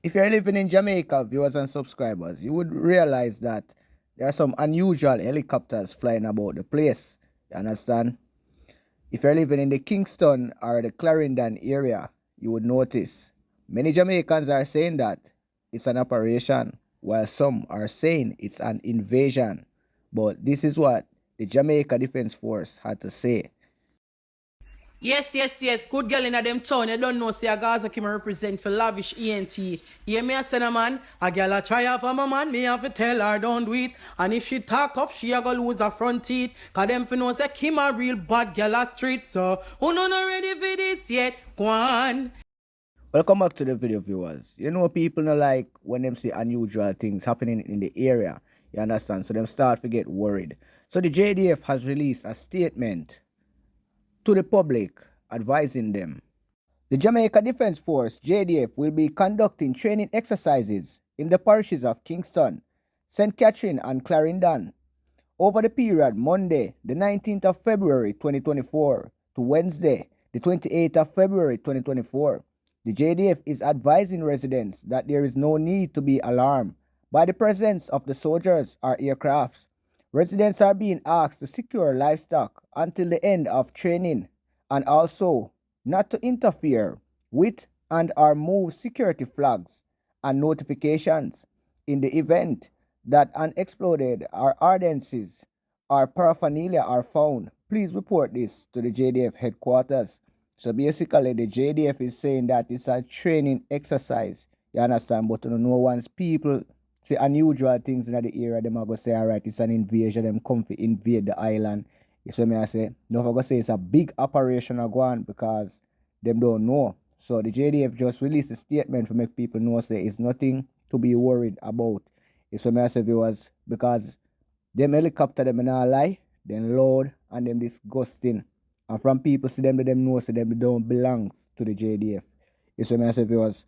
If you're living in Jamaica, viewers and subscribers, you would realize that there are some unusual helicopters flying about the place. You understand? If you're living in the Kingston or the Clarendon area, you would notice many Jamaicans are saying that it's an operation, while some are saying it's an invasion. But this is what the Jamaica Defense Force had to say. Yes. Good girl in a them town. You don't know, say a Gaza Kim represent for lavish ENT. Yeah, me a send a man. A girl a try off a man. Me have to tell her don't do it. And if she talk off, she a go lose her front teeth. Cause them fi know say Kim a real bad girl a street. So, who no ready for this yet? Go on. Welcome back to the video, viewers. You know, people not like when them see unusual things happening in the area. You understand? So them start to get worried. So the JDF has released a statement to the public advising them. The Jamaica Defense Force, JDF, will be conducting training exercises in the parishes of Kingston, St. Catherine and Clarendon over the period Monday, the 19th of February 2024 to Wednesday, the 28th of February 2024. The JDF is advising residents that there is no need to be alarmed by the presence of the soldiers or aircrafts. Residents are being asked to secure livestock until the end of training and also not to interfere with and or move security flags and notifications in the event that unexploded or ordnances or paraphernalia are found. Please report this to the JDF headquarters. So basically, the JDF is saying that it's a training exercise. You understand? But no one's people say unusual things in the area. Them are going to say, all right, it's an invasion. Them come to invade the island. It's what I say. No, I'm going to say it's a big operation going on because them don't know. So the JDF just released a statement to make people know say it's nothing to be worried about. It's what I say, viewers, because them helicopter them not lie, them loud and them disgusting. And from people see them know say them don't belong to the JDF. It's what I say, viewers.